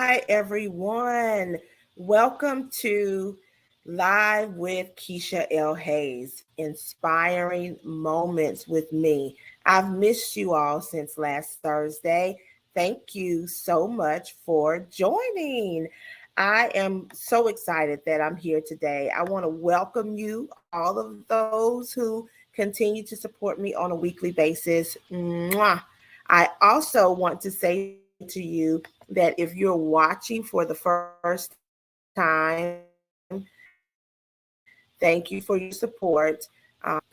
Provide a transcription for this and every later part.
Hi, everyone. Welcome to Live with Kesha L. Hayes, inspiring moments with me. I've missed you all since last Thursday. Thank you so much for joining. I am so excited that I'm here today. I want to welcome you, all of those who continue to support me on a weekly basis. Mwah. I also want to say to you that if you're watching for the first time, thank you for your support.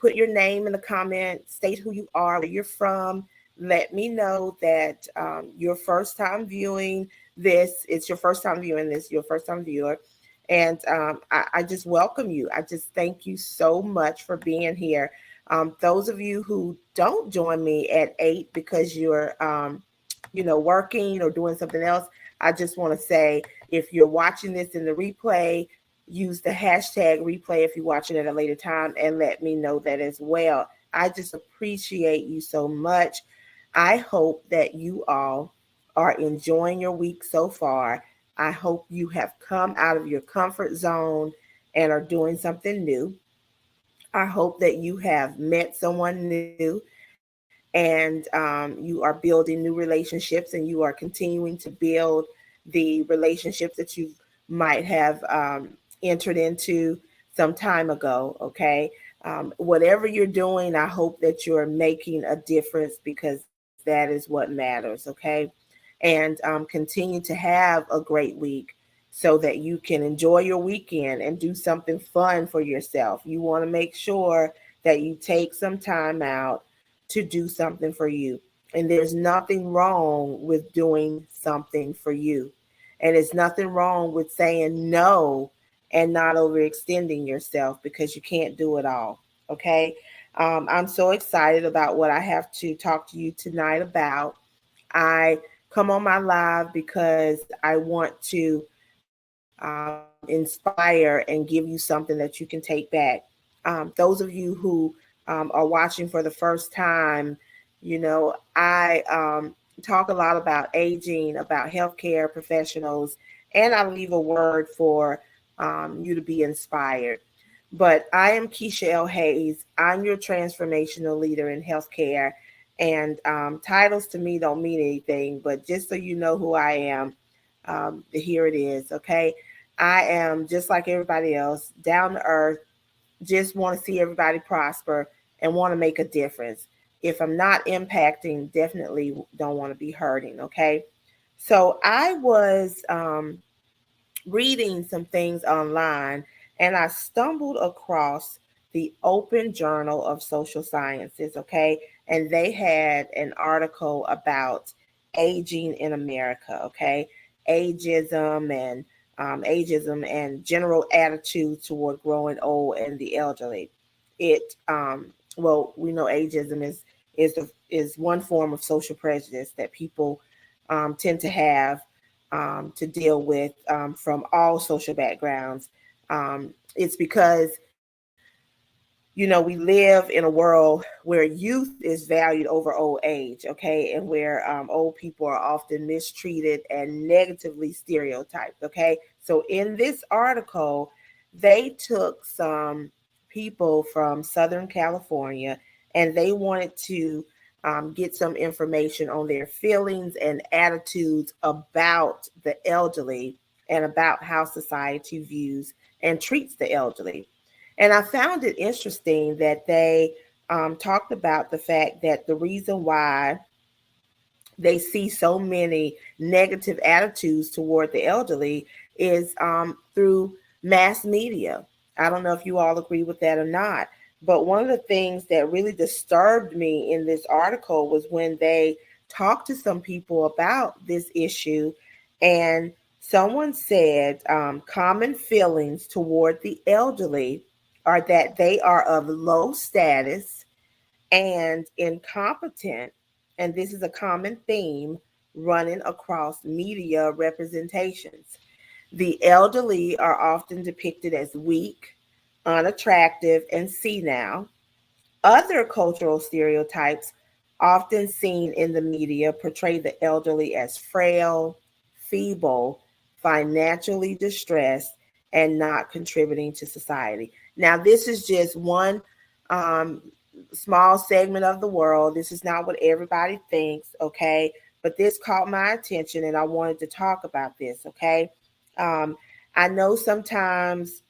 Put your name in the comment, state who you are, where you're from. Let me know that you're first time viewing this. It's your first time viewing this, you're first time viewer. And I just welcome you. I just thank you so much for being here. Those of you who don't join me at 8 because you're working or doing something else, I just want to say if you're watching this in the replay, use the hashtag replay if you're watching at a later time and let me know that as well. I just appreciate you so much. I hope that you all are enjoying your week so far. I hope you have come out of your comfort zone and are doing something new. I hope that you have met someone new and you are building new relationships and you are continuing to build the relationships that you might have entered into some time ago. Okay. Whatever you're doing, I hope that you're making a difference because that is what matters. Okay. And continue to have a great week so that you can enjoy your weekend and do something fun for yourself. You want to make sure that you take some time out to do something for you. And there's nothing wrong with doing something for you. And it's nothing wrong with saying no and not overextending yourself because you can't do it all. Okay. I'm so excited about what I have to talk to you tonight about. I come on my live because I want to inspire and give you something that you can take back. Those of you who are watching for the first time, I talk a lot about aging, about healthcare professionals, and I leave a word for you to be inspired. But I am Kesha L. Hayes. I'm your transformational leader in healthcare. And titles to me don't mean anything, but just so you know who I am, here it is. Okay. I am just like everybody else, down to earth, just want to see everybody prosper and want to make a difference. If I'm not impacting, definitely don't want to be hurting. Okay. So I was reading some things online and I stumbled across the Open Journal of Social Sciences. Okay. And they had an article about aging in America. Okay. Ageism and general attitude toward growing old and the elderly. We know ageism is one form of social prejudice that people tend to have to deal with from all social backgrounds. It's because we live in a world where youth is valued over old age, okay, and where old people are often mistreated and negatively stereotyped, okay. So in this article, they took some people from Southern California and they wanted to get some information on their feelings and attitudes about the elderly and about how society views and treats the elderly. And I found it interesting that they talked about the fact that the reason why they see so many negative attitudes toward the elderly is through mass media. I don't know if you all agree with that or not, but one of the things that really disturbed me in this article was when they talked to some people about this issue, and someone said common feelings toward the elderly are that they are of low status and incompetent, and this is a common theme running across media representations. The elderly are often depicted as weak, unattractive, and senile. Other cultural stereotypes, often seen in the media, portray the elderly as frail, feeble, financially distressed, and not contributing to society. Now, this is just one um, small segment of the world. This is not what everybody thinks, okay? But this caught my attention and I wanted to talk about this, okay? Um, I know sometimes,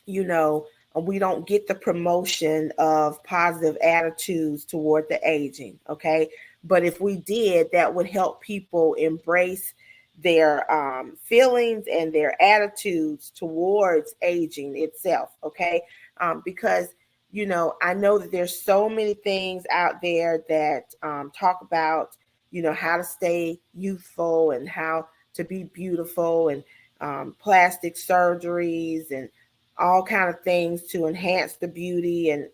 you know, we don't get the promotion of positive attitudes toward the aging, okay? But if we did, that would help people embrace their feelings and their attitudes towards aging itself, okay? Because, you know, I know that there's so many things out there that talk about, you know, how to stay youthful and how to be beautiful, and plastic surgeries and all kind of things to enhance the beauty and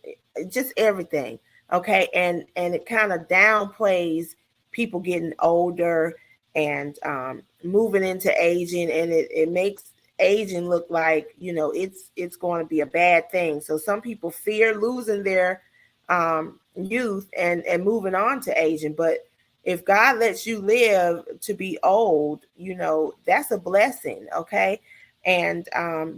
just everything, okay? And it kind of downplays people getting older and moving into aging, and it makes aging look like, you know, it's going to be a bad thing. So some people fear losing their youth and moving on to aging. But if God lets you live to be old, you know, that's a blessing, okay? And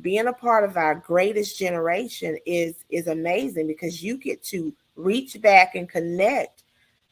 being a part of our greatest generation is amazing, because you get to reach back and connect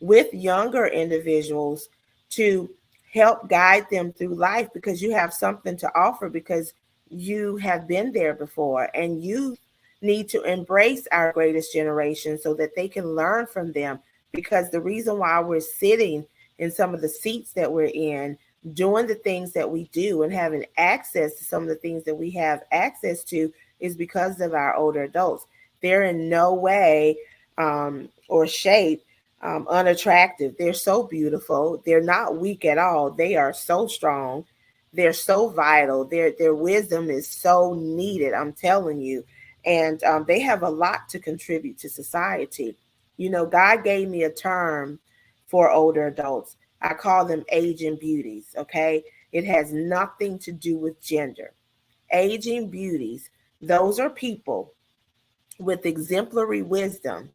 with younger individuals to help guide them through life, because you have something to offer, because you have been there before, and you need to embrace our greatest generation so that they can learn from them. Because the reason why we're sitting in some of the seats that we're in, doing the things that we do and having access to some of the things that we have access to, is because of our older adults. They're in no way or shape unattractive. They're so beautiful. They're not weak at all. They are so strong. They're so vital. Their wisdom is so needed. I'm telling you, and they have a lot to contribute to society. You know, God gave me a term for older adults. I call them aging beauties. Okay, it has nothing to do with gender. Aging beauties. Those are people with exemplary wisdom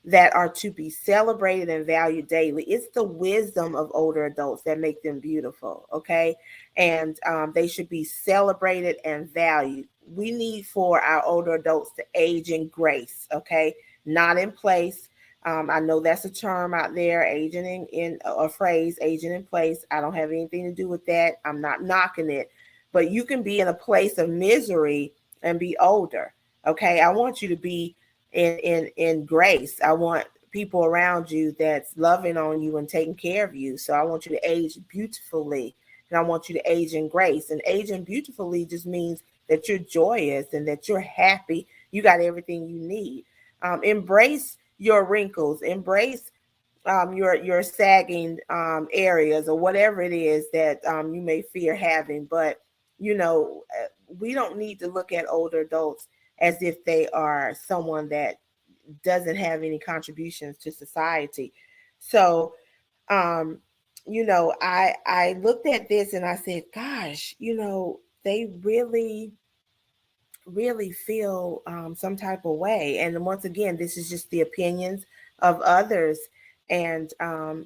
that are to be celebrated and valued daily. It's the wisdom of older adults that make them beautiful, okay? And they should be celebrated and valued. We need for our older adults to age in grace, okay? Not in place. I know that's a term out there, aging in a phrase, aging in place. I don't have anything to do with that. I'm not knocking it. But you can be in a place of misery and be older, okay? I want you to be in grace. I want people around you that's loving on you and taking care of you. So I want you to age beautifully, and I want you to age in grace. And aging beautifully just means that you're joyous and that you're happy. You got everything you need. Embrace your wrinkles. Embrace your sagging areas, or whatever it is that you may fear having. But you know, we don't need to look at older adults as if they are someone that doesn't have any contributions to society. So, um, you know, I looked at this and I said, gosh, you know, they really feel some type of way. And once again, this is just the opinions of others. And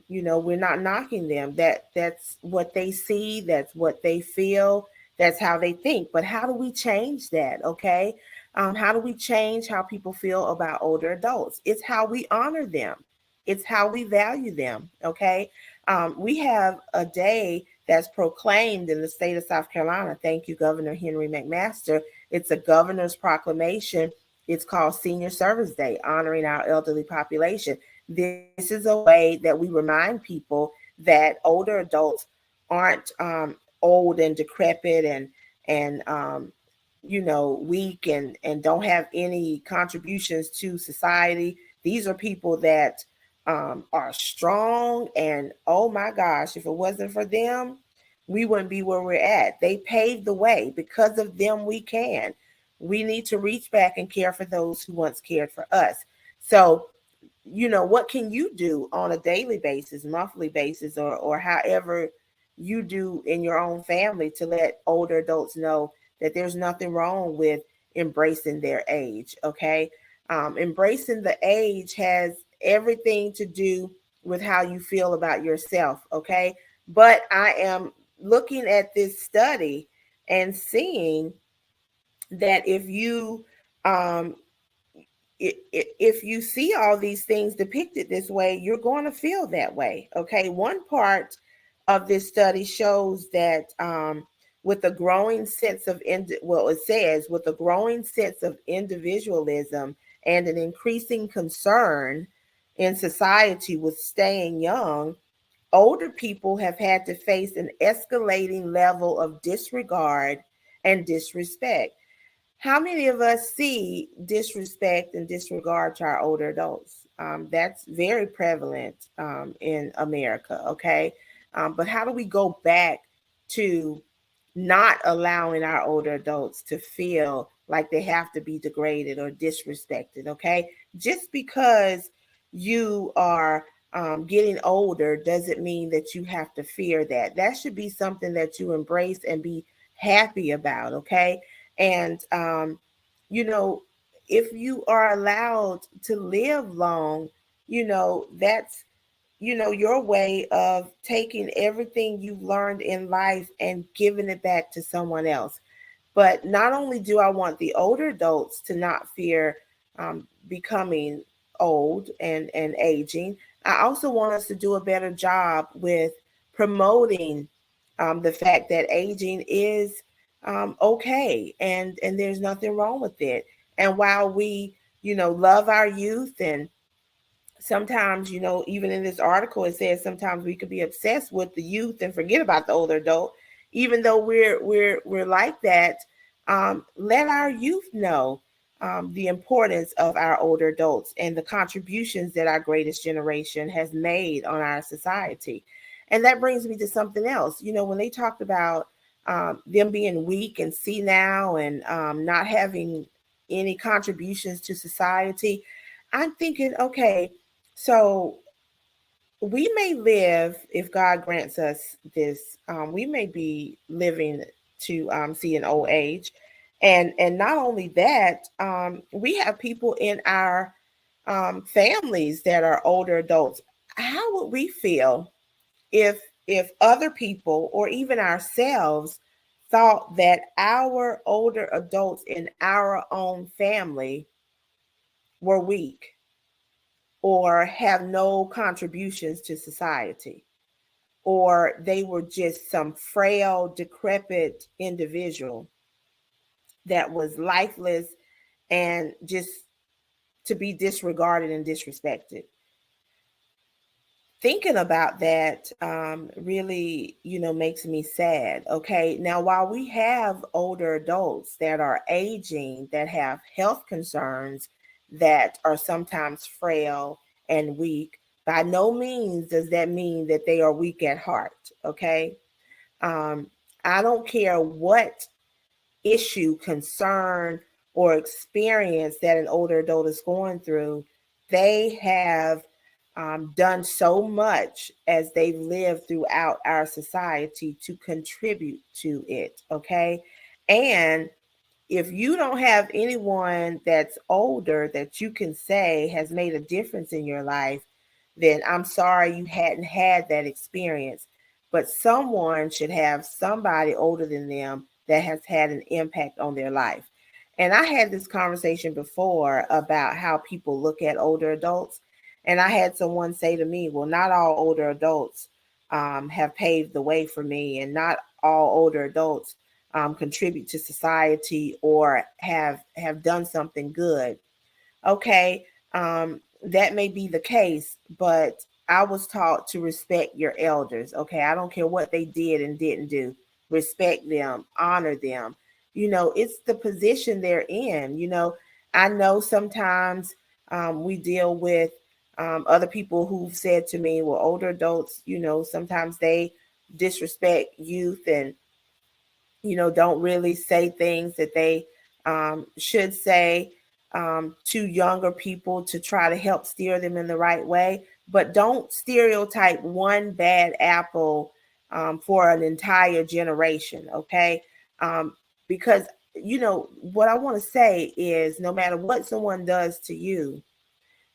you know, we're not knocking them. That's what they see, that's what they feel, that's how they think. But how do we change that? Okay. How do we change how people feel about older adults? It's how we honor them. It's how we value them. Okay. We have a day that's proclaimed in the state of South Carolina. Thank you, Governor Henry McMaster. It's a governor's proclamation. It's called Senior Service Day, honoring our elderly population. This is a way that we remind people that older adults aren't old and decrepit and you know, weak and don't have any contributions to society. These are people that are strong, and oh my gosh, if it wasn't for them, we wouldn't be where we're at. They paved the way. Because of them, we can. We need to reach back and care for those who once cared for us. So, you know, what can you do on a daily basis, monthly basis, or however you do in your own family to let older adults know that there's nothing wrong with embracing their age? Okay. Embracing the age has everything to do with how you feel about yourself. Okay. But I am looking at this study and seeing that um, if you see all these things depicted this way, you're going to feel that way. Okay. One part of this study shows that with a growing sense of, it says, with a growing sense of individualism and an increasing concern in society with staying young, older people have had to face an escalating level of disregard and disrespect. How many of us see disrespect and disregard to our older adults? That's very prevalent in America, okay? But how do we go back to not allowing our older adults to feel like they have to be degraded or disrespected, okay? Just because you are getting older doesn't mean that you have to fear that. That should be something that you embrace and be happy about, okay? And, you know, if you are allowed to live long, that's, your way of taking everything you've learned in life and giving it back to someone else. But not only do I want the older adults to not fear becoming old and aging, I also want us to do a better job with promoting the fact that aging is okay, and there's nothing wrong with it. And while we, love our youth, and sometimes, even in this article, it says sometimes we could be obsessed with the youth and forget about the older adult. Even though we're like that, let our youth know the importance of our older adults and the contributions that our greatest generation has made on our society. And that brings me to something else. When they talked about them being weak and senile and not having any contributions to society, I'm thinking, okay, so we may live, if God grants us this, we may be living to see an old age. And not only that, we have people in our families that are older adults. How would we feel if other people or even ourselves thought that our older adults in our own family were weak or have no contributions to society, or they were just some frail, decrepit individual that was lifeless and just to be disregarded and disrespected? Thinking about that really, makes me sad. Okay. Now, while we have older adults that are aging, that have health concerns, that are sometimes frail and weak, by no means does that mean that they are weak at heart. Okay. Um, I don't care what issue, concern, or experience that an older adult is going through. They have done so much as they've lived throughout our society to contribute to it. Okay. And if you don't have anyone that's older that you can say has made a difference in your life, then I'm sorry you hadn't had that experience. But someone should have somebody older than them that has had an impact on their life. And I had this conversation before about how people look at older adults. And I had someone say to me, well, not all older adults have paved the way for me, and not all older adults contribute to society or have done something good. Okay, that may be the case, but I was taught to respect your elders. Okay, I don't care what they did and didn't do. Respect them, honor them. It's the position they're in. I know sometimes we deal with other people who've said to me, well, older adults, sometimes they disrespect youth and don't really say things that they should say to younger people to try to help steer them in the right way. But don't stereotype one bad apple for an entire generation, okay? Because, what I want to say is no matter what someone does to you,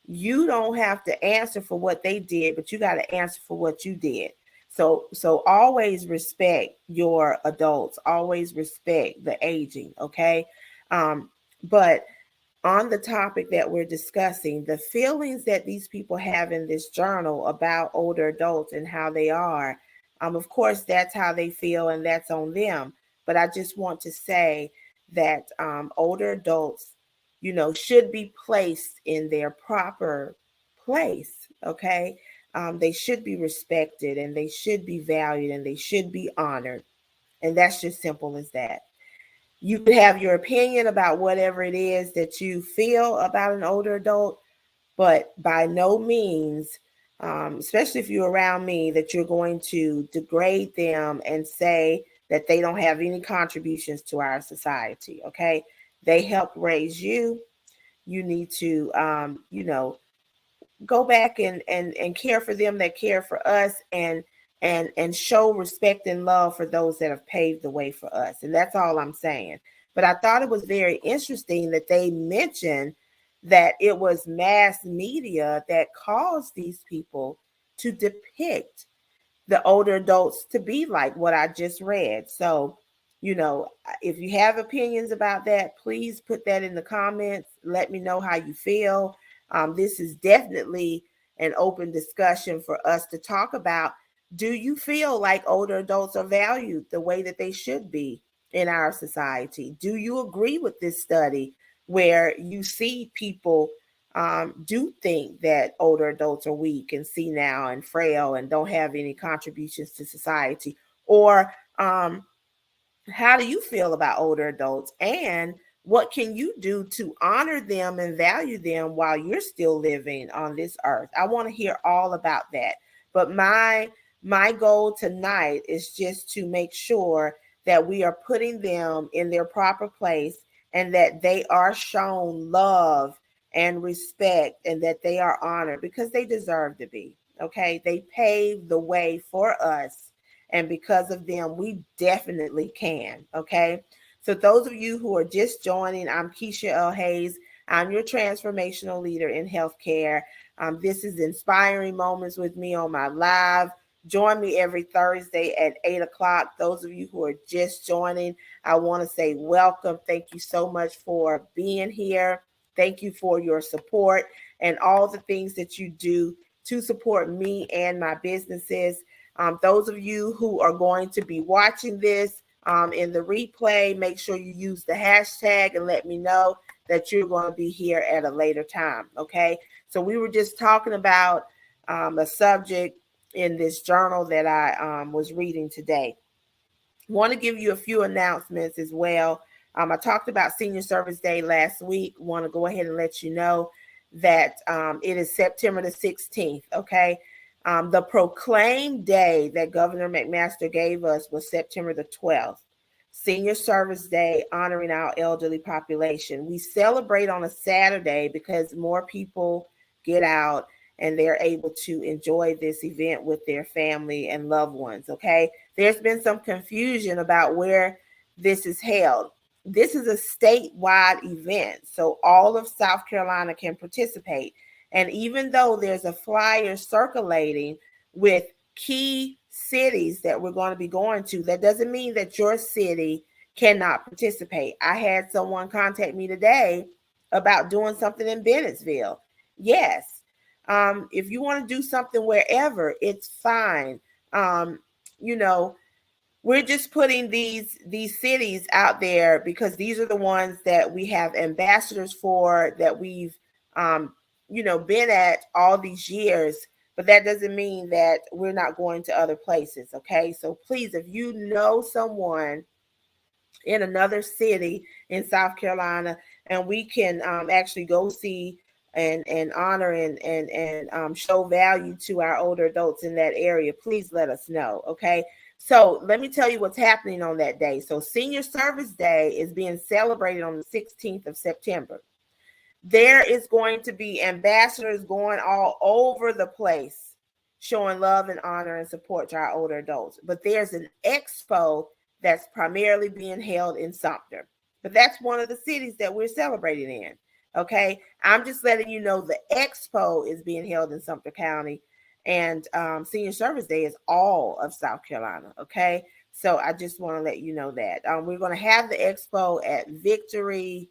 you don't have to answer for what they did, but you got to answer for what you did. So always respect your adults, always respect the aging, okay? But on the topic that we're discussing, the feelings that these people have in this journal about older adults and how they are, of course, that's how they feel and that's on them. But I just want to say that older adults, should be placed in their proper place, okay? They should be respected and they should be valued and they should be honored. And that's just simple as that. You could have your opinion about whatever it is that you feel about an older adult, but by no means, especially if you're around me, that you're going to degrade them and say that they don't have any contributions to our society. Okay. They helped raise you. You need to, go back and care for them that care for us, and show respect and love for those that have paved the way for us. And that's all I'm saying. But I thought it was very interesting that they mentioned that it was mass media that caused these people to depict the older adults to be like what I just read. So, if you have opinions about that, please put that in the comments. Let me know how you feel. This is definitely an open discussion for us to talk about. Do you feel like older adults are valued the way that they should be in our society? Do you agree with this study where you see people do think that older adults are weak and senile and frail and don't have any contributions to society? Or how do you feel about older adults? And what can you do to honor them and value them while you're still living on this earth? I want to hear all about that. But my goal tonight is just to make sure that we are putting them in their proper place and that they are shown love and respect and that they are honored because they deserve to be. Okay. They paved the way for us. And because of them, we definitely can. Okay. So, those of you who are just joining, I'm Kesha L. Hayes. I'm your transformational leader in healthcare. This is Inspiring Moments with me on my live. Join me every Thursday at 8 o'clock. Those of you who are just joining, I want to say welcome. Thank you so much for being here. Thank you for your support and all the things that you do to support me and my businesses. Those of you who are going to be watching this in the replay, make sure you use the hashtag and let me know that you're going to be here at a later time. Okay. So we were just talking about a subject in this journal that I was reading today. Want to give you a few announcements as well. I talked about Senior Service Day last week. Want to go ahead and let you know that it is September the 16th. Okay. The proclaimed day that Governor McMaster gave us was September the 12th. Senior Service Day, honoring our elderly population. We celebrate on a Saturday because more people get out and they're able to enjoy this event with their family and loved ones. Okay. There's been some confusion about where this is held. This is a statewide event, so all of South Carolina can participate. And even though there's a flyer circulating with key cities that we're going to be going to, that doesn't mean that your city cannot participate. I had someone contact me today about doing something in Bennettsville. Yes. If you want to do something wherever, it's fine. You know, we're just putting these cities out there because these are the ones that we have ambassadors for, that we've been at all these years. But that doesn't mean that we're not going to other places. Okay, so please, if you know someone in another city in South Carolina, and we can actually go see and honor and show value to our older adults in that area, please let us know. Okay. So let me tell you what's happening on that day. So Senior Service Day is being celebrated on the 16th of September. There is going to be ambassadors going all over the place showing love and honor and support to our older adults. But there's an expo that's primarily being held in Sumter. But that's one of the cities that we're celebrating in. Okay. I'm just letting you know the expo is being held in Sumter County. And Senior Service Day is all of South Carolina. Okay. So I just want to let you know that we're going to have the expo at Victory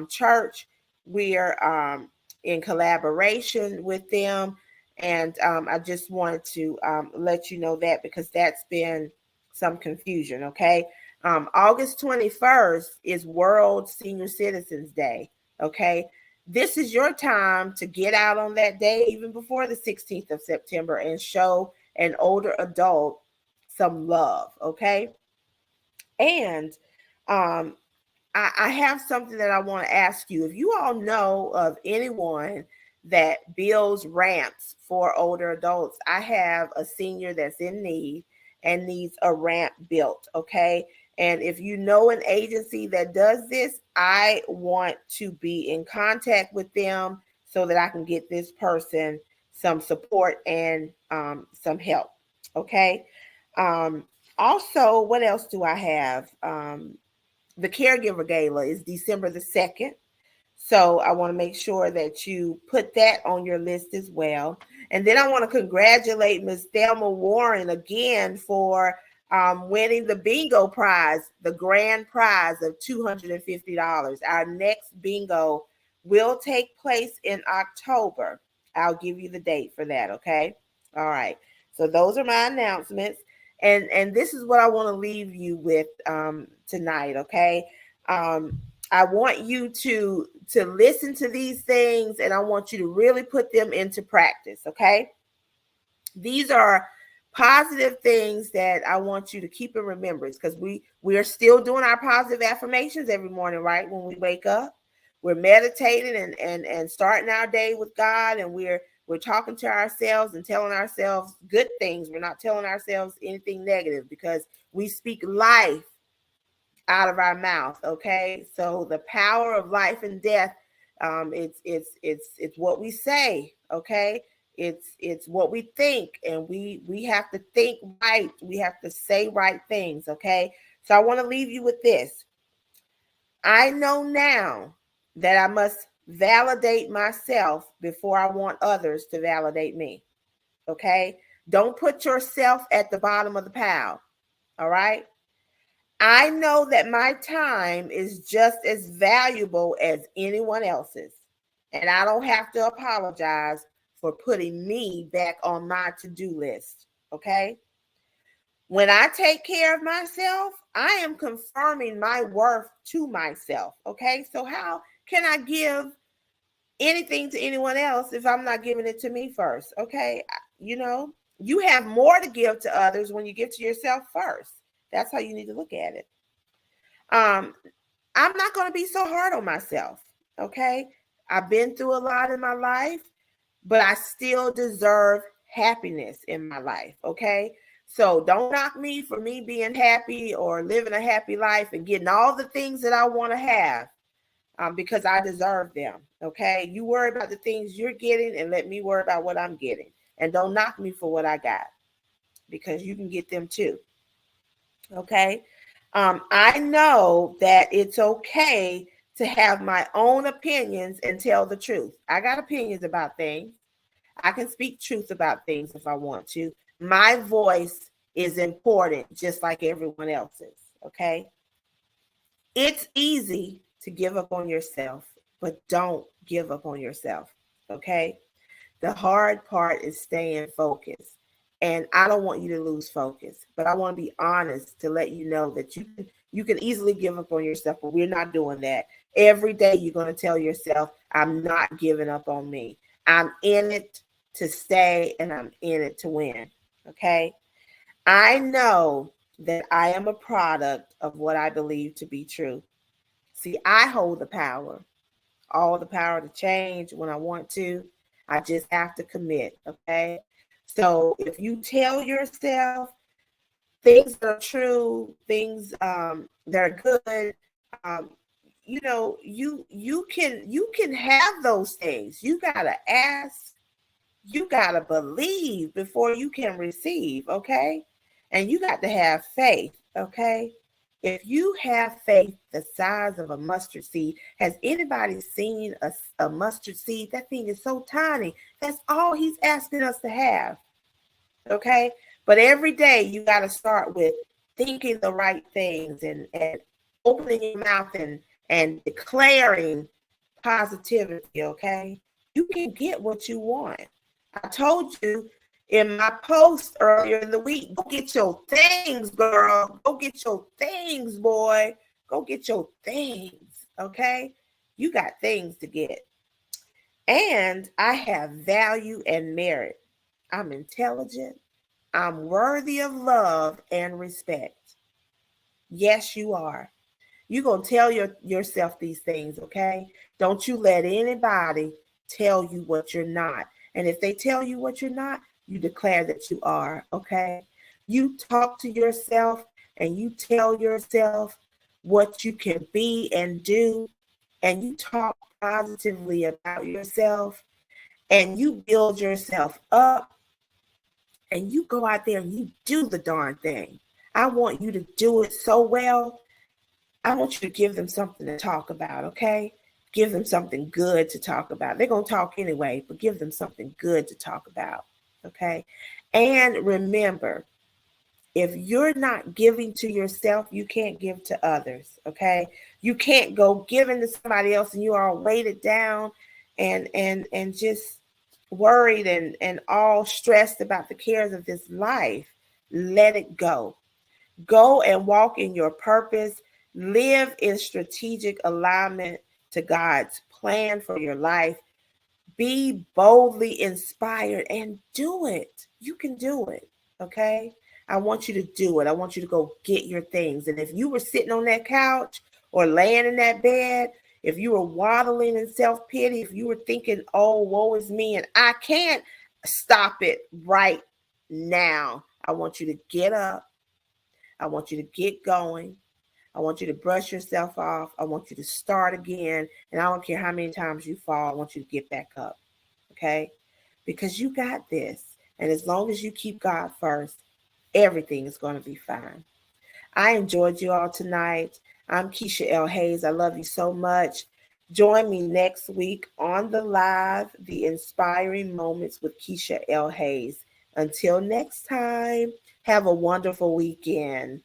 Church. We are in collaboration with them. And I just wanted to let you know that, because that's been some confusion. Okay. August 21st is World Senior Citizens Day. Okay. This is your time to get out on that day, even before the 16th of September, and show an older adult some love. Okay. And um, I have something that I want to ask you. If you all know of anyone that builds ramps for older adults, I have a senior that's in need and needs a ramp built. Okay. And if you know an agency that does this, I want to be in contact with them so that I can get this person some support and some help. Okay. Um, Also, what else do I have? The Caregiver Gala is December the 2nd. So I want to make sure that you put that on your list as well. And then I want to congratulate Ms. Thelma Warren again for winning the bingo prize, the grand prize of $250. Our next bingo will take place in October. I'll give you the date for that, okay? All right. So those are my announcements. And this is what I want to leave you with tonight, okay? I want you to listen to these things, and I want you to really put them into practice, okay? These are positive things that I want you to keep in remembrance, because we are still doing our positive affirmations every morning, right? When we wake up, we're meditating and starting our day with God, and we're talking to ourselves and telling ourselves good things. We're not telling ourselves anything negative, because we speak life out of our mouth. Okay, so the power of life and death, it's what we say. Okay, it's what we think, and we have to think right. We have to say right things. Okay, so I want to leave you with this. I know now that I must validate myself before I want others to validate me. Okay, don't put yourself at the bottom of the pile. All right. I know that my time is just as valuable as anyone else's, and I don't have to apologize for putting me back on my to-do list. Okay. When I take care of myself, I am confirming my worth to myself. Okay. So, how can I give anything to anyone else if I'm not giving it to me first? Okay. You have more to give to others when you give to yourself first. That's how you need to look at it. I'm not going to be so hard on myself. Okay. I've been through a lot in my life, but I still deserve happiness in my life. Okay. So don't knock me for me being happy or living a happy life and getting all the things that I want to have, because I deserve them. Okay. You worry about the things you're getting and let me worry about what I'm getting. And don't knock me for what I got, because you can get them too. Okay. I know that it's okay to have my own opinions and tell the truth. I got opinions about things. I can speak truth about things if I want to. My voice is important, just like everyone else's. Okay. It's easy to give up on yourself, but don't give up on yourself. Okay. The hard part is staying focused. And I don't want you to lose focus, but I want to be honest to let you know that you can easily give up on yourself, but we're not doing that. Every day you're going to tell yourself, I'm not giving up on me. I'm in it to stay, and I'm in it to win. Okay. I know that I am a product of what I believe to be true. See, I hold the power, all the power to change when I want to. I just have to commit. Okay. So if you tell yourself things that are true, things that are good, um, you can have those things. You gotta ask, you gotta believe before you can receive. Okay. And you got to have faith. Okay. If you have faith the size of a mustard seed, has anybody seen a mustard seed? That thing is so tiny. That's all he's asking us to have. Okay? But every day you got to start with thinking the right things and opening your mouth and declaring positivity. Okay? You can get what you want. I told you in my post earlier in the week, go get your things, girl. Go get your things, boy. Go get your things. Okay? You got things to get. And I have value and merit. I'm intelligent. I'm worthy of love and respect. Yes, you are. You're going to tell yourself these things, okay? Don't you let anybody tell you what you're not. And if they tell you what you're not, you declare that you are, okay? You talk to yourself and you tell yourself what you can be and do, and you talk positively about yourself, and you build yourself up, and you go out there and you do the darn thing. I want you to do it so well. I want you to give them something to talk about, okay? Give them something good to talk about. They're going to talk anyway, but give them something good to talk about, okay? And remember, if you're not giving to yourself, you can't give to others, okay? You can't go giving to somebody else and you are weighted down and just worried and all stressed about the cares of this life. Let it go. Go and walk in your purpose. Live in strategic alignment to God's plan for your life. Be boldly inspired and do it. You can do it. Okay? I want you to do it. I want you to go get your things. And if you were sitting on that couch or laying in that bed, if you were waddling in self-pity, if you were thinking, oh, woe is me, and I can't, stop it right now. I want you to get up. I want you to get going. I want you to brush yourself off. I want you to start again. And I don't care how many times you fall, I want you to get back up. Okay? Because you got this. And as long as you keep God first, everything is going to be fine. I enjoyed you all tonight. I'm Kesha L. Hayes. I love you so much. Join me next week on the live, The Inspiring Moments with Kesha L. Hayes. Until next time, have a wonderful weekend.